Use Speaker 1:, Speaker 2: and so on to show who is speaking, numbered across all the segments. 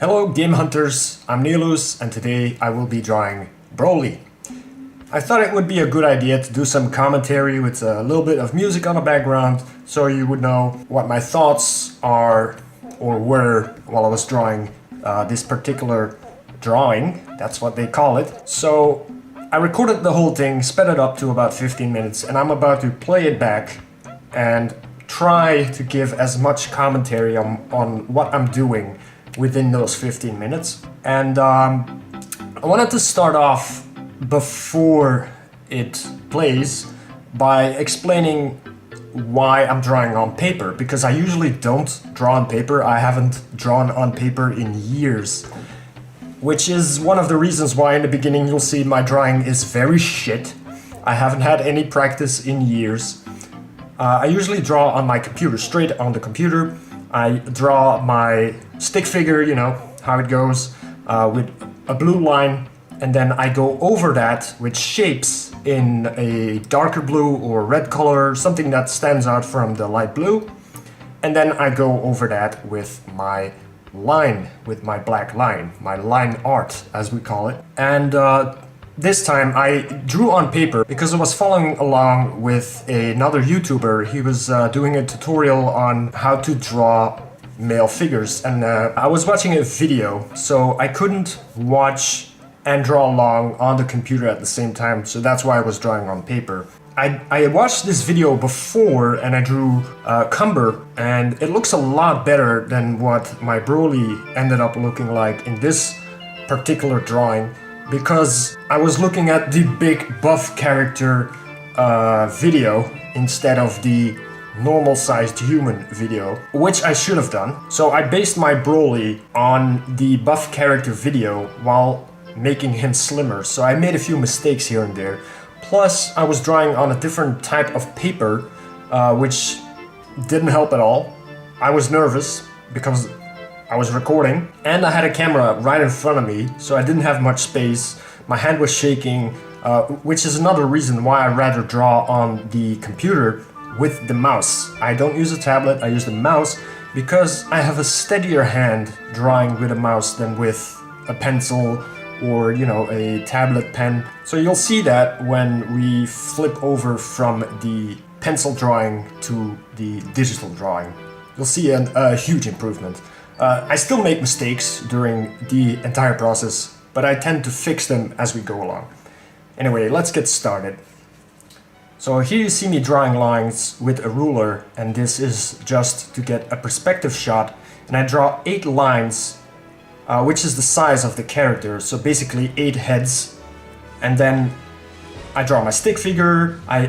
Speaker 1: Hello Game Hunters, I'm Nilus and today I will be drawing Broly. I thought it would be a good idea to do some commentary with a little bit of music on the background so you would know what my thoughts are or were while I was drawing this particular drawing, that's what they call it. So I recorded the whole thing, sped it up to about 15 minutes and I'm about to play it back and try to give as much commentary on what I'm doing within those 15 minutes. And I wanted to start off before it plays by explaining why I'm drawing on paper, because I usually don't draw on paper. I haven't drawn on paper in years, which is one of the reasons why in the beginning you'll see my drawing is very shit. I haven't had any practice in years. I usually draw on my computer, straight on the computer. I draw my stick figure, you know how it goes, with a blue line, and then I go over that with shapes in a darker blue or red color, something that stands out from the light blue, and then I go over that with my line, with my black line, my line art as we call it. And this time I drew on paper because I was following along with another YouTuber. He was doing a tutorial on how to draw male figures, and I was watching a video, so I couldn't watch and draw along on the computer at the same time, so that's why I was drawing on paper. I watched this video before and I drew Cumber, and it looks a lot better than what my Broly ended up looking like in this particular drawing, because I was looking at the big buff character video instead of the normal sized human video, which I should have done. So I based my Broly on the buff character video while making him slimmer, so I made a few mistakes here and there. Plus I was drawing on a different type of paper, which didn't help at all. I was nervous because I was recording and I had a camera right in front of me, so I didn't have much space. My hand was shaking, which is another reason why I rather draw on the computer with the mouse. I don't use a tablet, I use the mouse because I have a steadier hand drawing with a mouse than with a pencil or, you know, a tablet pen. So you'll see that when we flip over from the pencil drawing to the digital drawing. You'll see a huge improvement. I still make mistakes during the entire process, but I tend to fix them as we go along. Anyway, let's get started. So here you see me drawing lines with a ruler, and this is just to get a perspective shot, and I draw 8 lines, which is the size of the character, so basically 8 heads. And then I draw my stick figure, I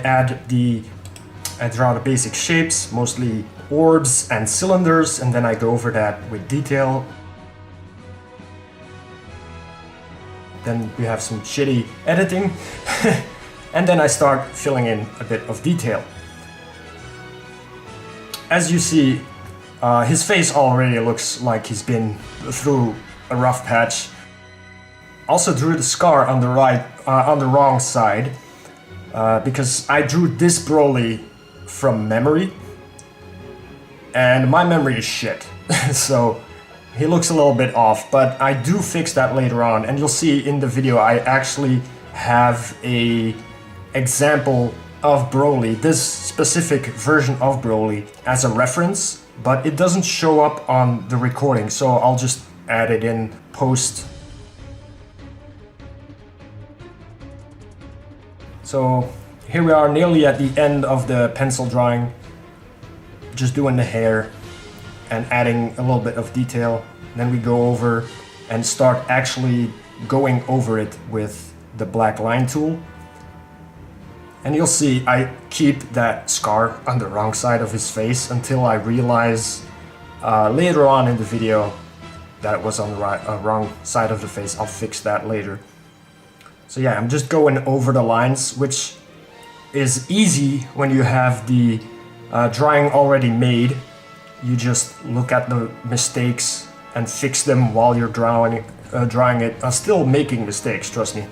Speaker 1: draw the basic shapes, mostly orbs and cylinders, and then I go over that with detail. Then we have some shitty editing, and then I start filling in a bit of detail. As you see, his face already looks like he's been through a rough patch. Also drew the scar on the on the wrong side, because I drew this Broly from memory, and my memory is shit, so he looks a little bit off, but I do fix that later on, and you'll see in the video I actually have a example of Broly, this specific version of Broly, as a reference, but it doesn't show up on the recording, so I'll just add it in post. So here we are nearly at the end of the pencil drawing, just doing the hair and adding a little bit of detail. Then we go over and start actually going over it with the black line tool. And you'll see I keep that scar on the wrong side of his face until I realize later on in the video that it was on the wrong side of the face. I'll fix that later. So yeah, I'm just going over the lines, which is easy when you have the drawing already made. You just look at the mistakes and fix them while you're drawing it. I'm still making mistakes, trust me.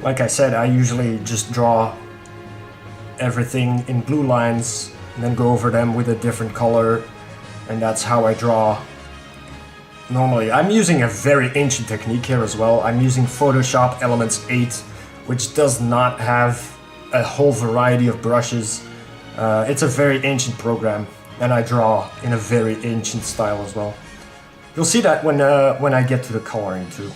Speaker 1: Like I said, I usually just draw everything in blue lines and then go over them with a different color, and that's how I draw normally. I'm using a very ancient technique here as well. I'm using Photoshop Elements 8, which does not have a whole variety of brushes. It's a very ancient program, and I draw in a very ancient style as well. You'll see that when I get to the coloring too.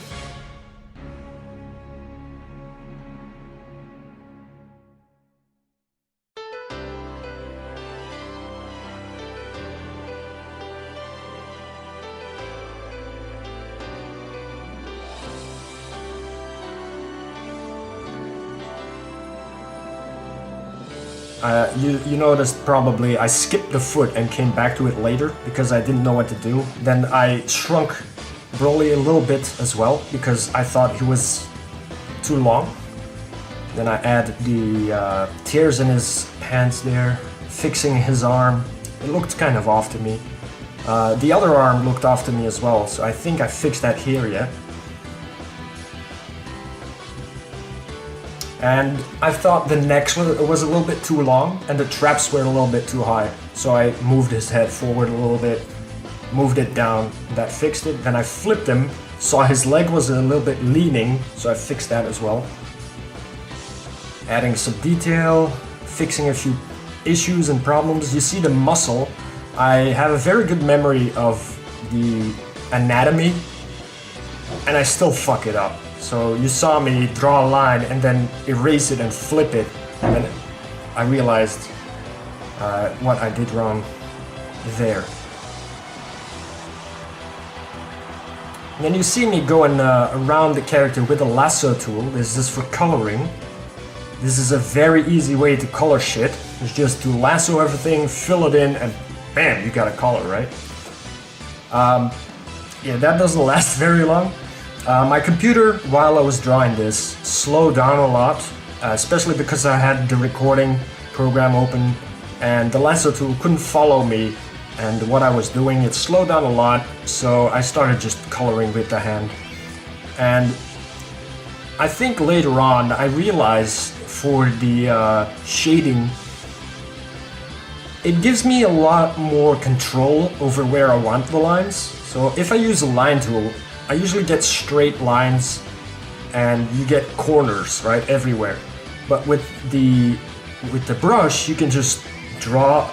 Speaker 1: You noticed probably I skipped the foot and came back to it later because I didn't know what to do. Then I shrunk Broly a little bit as well because I thought he was too long. Then I added the tears in his hands there, fixing his arm. It looked kind of off to me. The other arm looked off to me as well, so I think I fixed that here yet. And I thought the neck was a little bit too long and the traps were a little bit too high. So I moved his head forward a little bit, moved it down, that fixed it. Then I flipped him, saw his leg was a little bit leaning, so I fixed that as well. Adding some detail, fixing a few issues and problems. You see the muscle. I have a very good memory of the anatomy and I still fuck it up. So you saw me draw a line and then erase it and flip it, and I realized what I did wrong there. And then you see me going around the character with a lasso tool. This is for coloring. This is a very easy way to color shit. It's just to lasso everything, fill it in, and bam, you got a color, right? Yeah, that doesn't last very long. My computer, while I was drawing this, slowed down a lot, especially because I had the recording program open and the lasso tool couldn't follow me and what I was doing. It slowed down a lot, so I started just coloring with the hand. And I think later on I realized for the shading, it gives me a lot more control over where I want the lines. So if I use a line tool, I usually get straight lines and you get corners, right, everywhere. But with the brush, you can just draw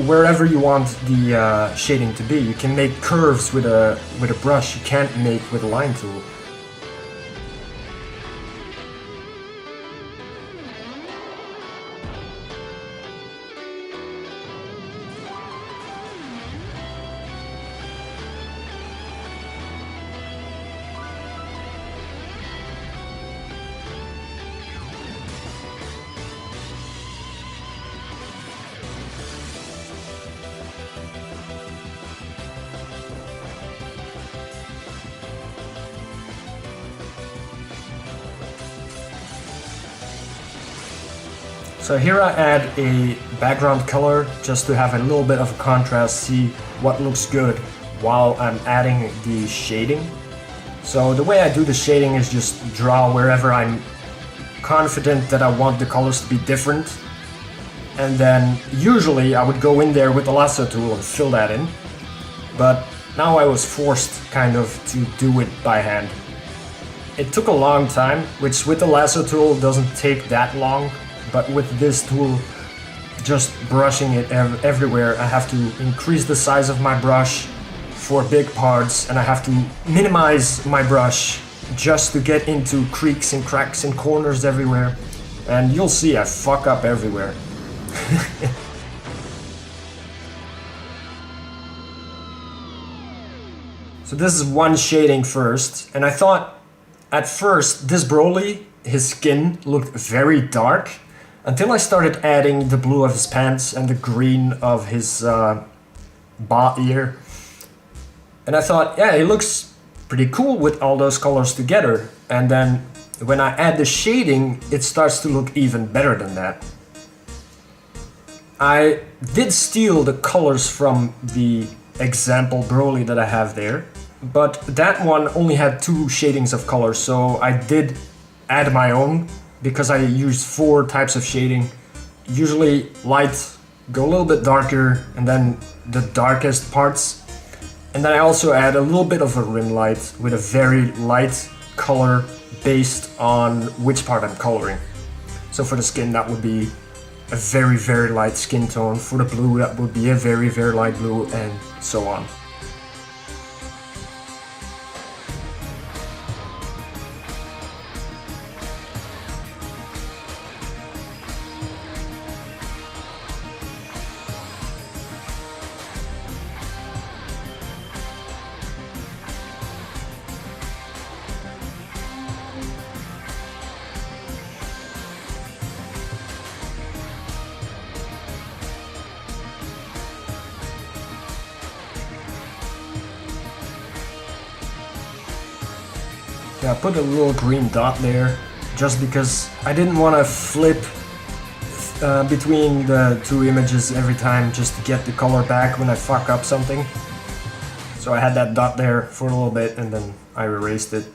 Speaker 1: wherever you want the shading to be. You can make curves with a brush you can't make with a line tool. So here I add a background color just to have a little bit of a contrast, see what looks good while I'm adding the shading. So the way I do the shading is just draw wherever I'm confident that I want the colors to be different. And then usually I would go in there with the lasso tool and fill that in. But now I was forced kind of to do it by hand. It took a long time, which with the lasso tool doesn't take that long. But with this tool, just brushing it everywhere, I have to increase the size of my brush for big parts, and I have to minimize my brush just to get into creaks and cracks and corners everywhere. And you'll see I fuck up everywhere. So this is one shading first, and I thought at first this Broly, his skin looked very dark. Until I started adding the blue of his pants and the green of his ba ear. And I thought, yeah, he looks pretty cool with all those colors together. And then when I add the shading, it starts to look even better than that. I did steal the colors from the example Broly that I have there. But that one only had 2 shadings of color, so I did add my own. Because I used 4 types of shading. Usually light, go a little bit darker, and then the darkest parts. And then I also add a little bit of a rim light with a very light color based on which part I'm coloring. So for the skin, that would be a very, very light skin tone. For the blue, that would be a very, very light blue, and so on. Yeah, I put a little green dot there just because I didn't want to flip between the two images every time just to get the color back when I fuck up something. So I had that dot there for a little bit and then I erased it.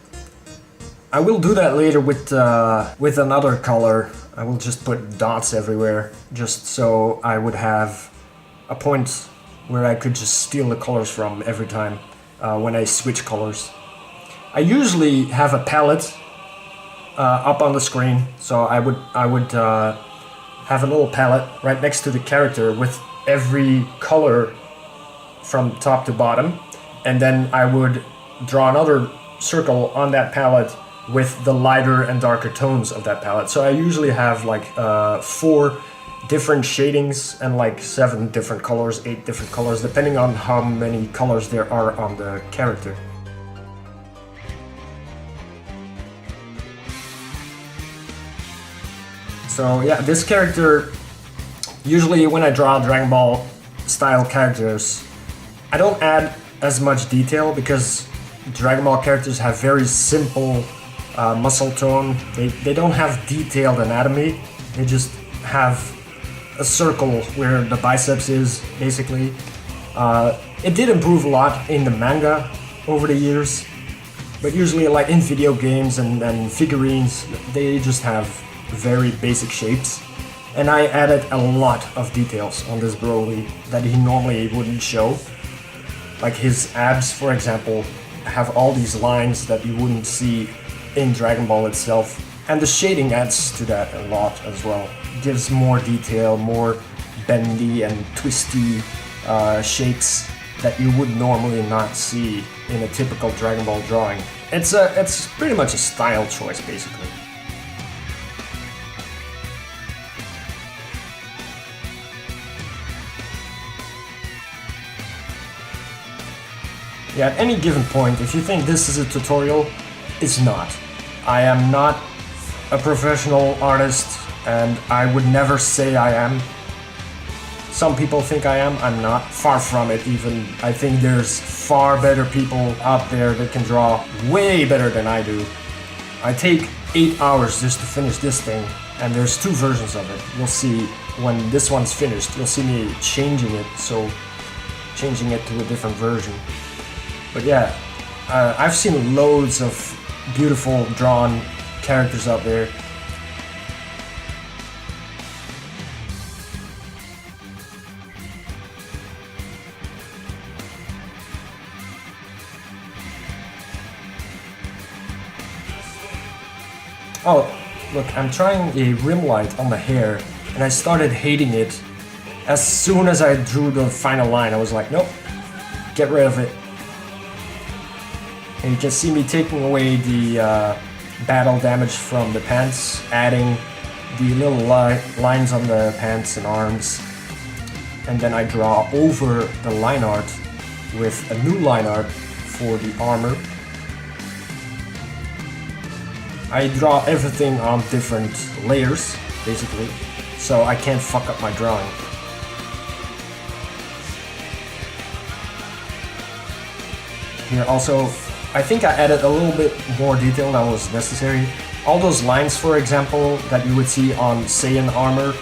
Speaker 1: I will do that later with another color. I will just put dots everywhere just so I would have a point where I could just steal the colors from every time when I switch colors. I usually have a palette up on the screen, so I would have a little palette right next to the character with every color from top to bottom, and then I would draw another circle on that palette with the lighter and darker tones of that palette. So I usually have like 4 different shadings and like 7 different colors, 8 different colors, depending on how many colors there are on the character. So yeah, this character, usually when I draw Dragon Ball style characters, I don't add as much detail because Dragon Ball characters have very simple muscle tone. They don't have detailed anatomy, they just have a circle where the biceps is, basically. It did improve a lot in the manga over the years, but usually like in video games and figurines, they just have very basic shapes, and I added a lot of details on this Broly that he normally wouldn't show. Like his abs, for example, have all these lines that you wouldn't see in Dragon Ball itself, and the shading adds to that a lot as well. It gives more detail, more bendy and twisty shapes that you would normally not see in a typical Dragon Ball drawing. It's pretty much a style choice, basically. Yeah, at any given point, if you think this is a tutorial, it's not. I am not a professional artist, and I would never say I am. Some people think I am, I'm not. Far from it even. I think there's far better people out there that can draw way better than I do. I take 8 hours just to finish this thing, and there's 2 versions of it. You'll see when this one's finished, you'll see me changing it, so changing it to a different version. But yeah, I've seen loads of beautiful drawn characters out there. Oh, look, I'm trying a rim light on the hair, and I started hating it. As soon as I drew the final line, I was like, nope, get rid of it. And you can see me taking away the battle damage from the pants, adding the little lines on the pants and arms, and then I draw over the line art with a new line art for the armor. I draw everything on different layers, basically, so I can't fuck up my drawing. Here also, I think I added a little bit more detail than was necessary. All those lines, for example, that you would see on Saiyan armor,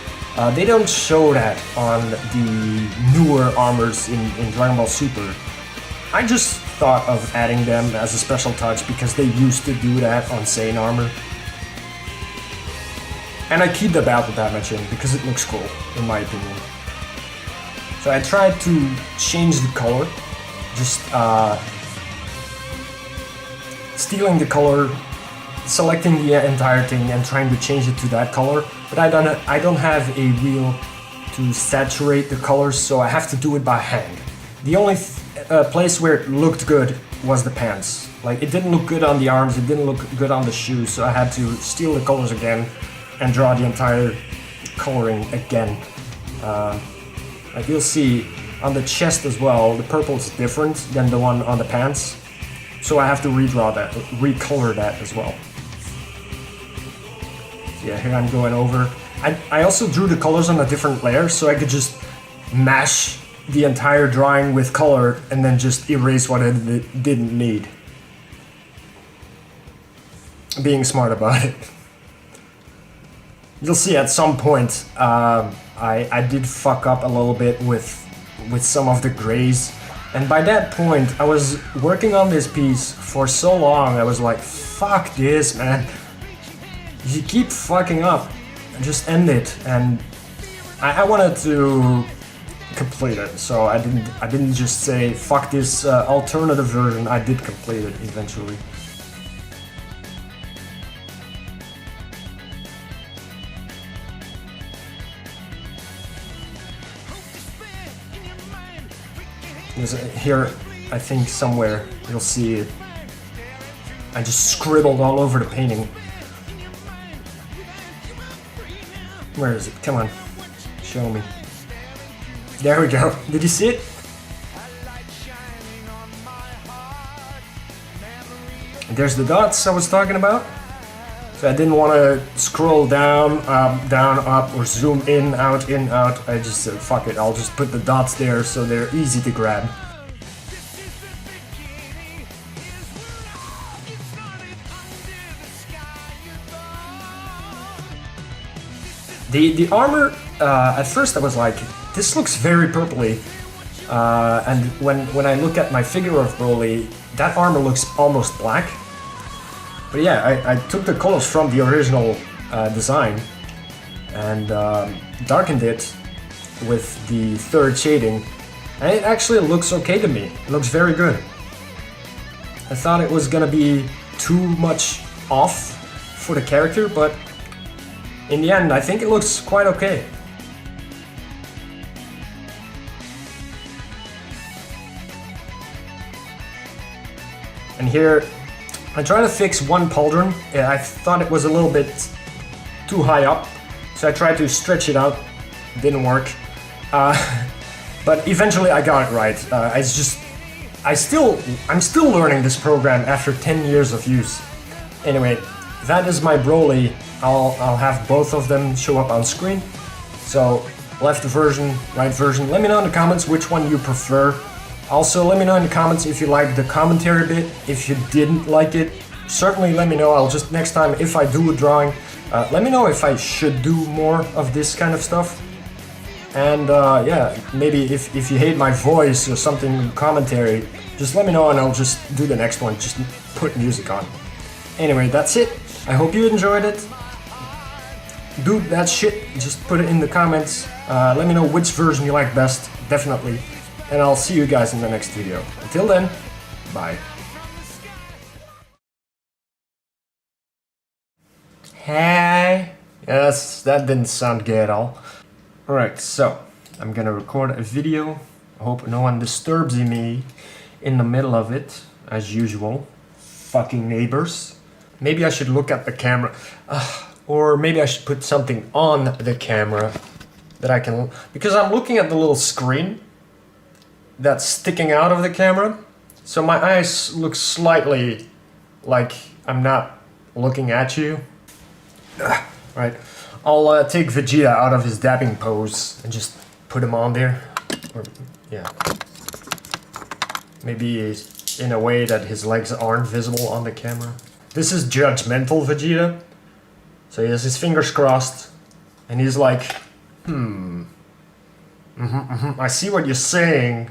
Speaker 1: they don't show that on the newer armors in Dragon Ball Super. I just thought of adding them as a special touch because they used to do that on Saiyan armor. And I keep the battle damage in because it looks cool, in my opinion. So I tried to change the color just stealing the color, selecting the entire thing and trying to change it to that color. But I don't have a wheel to saturate the colors, so I have to do it by hand. The only place where it looked good was the pants. Like, it didn't look good on the arms, it didn't look good on the shoes, so I had to steal the colors again and draw the entire coloring again. Like you'll see on the chest as well, the purple is different than the one on the pants, so I have to redraw that, recolor that as well. So yeah, here I'm going over. I also drew the colors on a different layer, so I could just mash the entire drawing with color and then just erase what I didn't need. Being smart about it. You'll see at some point I did fuck up a little bit with some of the grays, and by that point I was working on this piece for so long. I was like, fuck this, man. You keep fucking up. Just end it. And I wanted to complete it, so I didn't just say fuck this alternative version. I did complete it eventually. Here, I think somewhere you'll see it. I just scribbled all over the painting. Where is it? Come on, show me. There we go. Did you see it? There's the dots I was talking about. So I didn't want to scroll down, up, or zoom in, out. I just said, fuck it, I'll just put the dots there so they're easy to grab. The armor, at first I was like, this looks very purpley. And when I look at my figure of Broly, that armor looks almost black. But yeah, I took the colors from the original design and darkened it with the third shading, and it actually looks okay to me. It looks very good. I thought it was gonna be too much off for the character, but in the end I think it looks quite okay. And here I try to fix one pauldron. I thought it was a little bit too high up, so I tried to stretch it out. Didn't work, but eventually I got it right. I'm still learning this program after 10 years of use. Anyway, that is my Broly. I'll have both of them show up on screen. So left version, right version. Let me know in the comments which one you prefer. Also, let me know in the comments if you liked the commentary bit. If you didn't like it, certainly let me know. I'll just, next time, if I do a drawing, let me know if I should do more of this kind of stuff. And yeah, maybe if you hate my voice or something in commentary, just let me know and I'll just do the next one, just put music on. Anyway, that's it. I hope you enjoyed it. Do that shit, just put it in the comments. Let me know which version you like best, definitely. And I'll see you guys in the next video. Until then, bye. Hey! Yes, that didn't sound gay at all. Alright, so I'm gonna record a video. I hope no one disturbs me in the middle of it, as usual. Fucking neighbors. Maybe I should look at the camera. Or maybe I should put something on the camera that I can... Because I'm looking at the little screen that's sticking out of the camera, so my eyes look slightly like I'm not looking at you. Right, I'll take Vegeta out of his dabbing pose and just put him on there. Or, yeah. Maybe in a way that his legs aren't visible on the camera. This is judgmental Vegeta. So he has his fingers crossed, and he's like, I see what you're saying,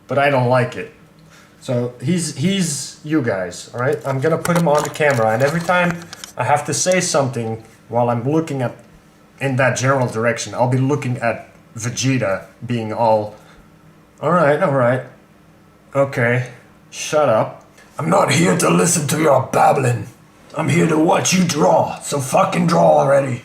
Speaker 1: but I don't like it. So he's you guys, all right? I'm gonna put him on the camera, and every time I have to say something while I'm looking at in that general direction, I'll be looking at Vegeta being all right, Okay, shut up.
Speaker 2: I'm not here to listen to your babbling. I'm here to watch you draw, so fucking draw already.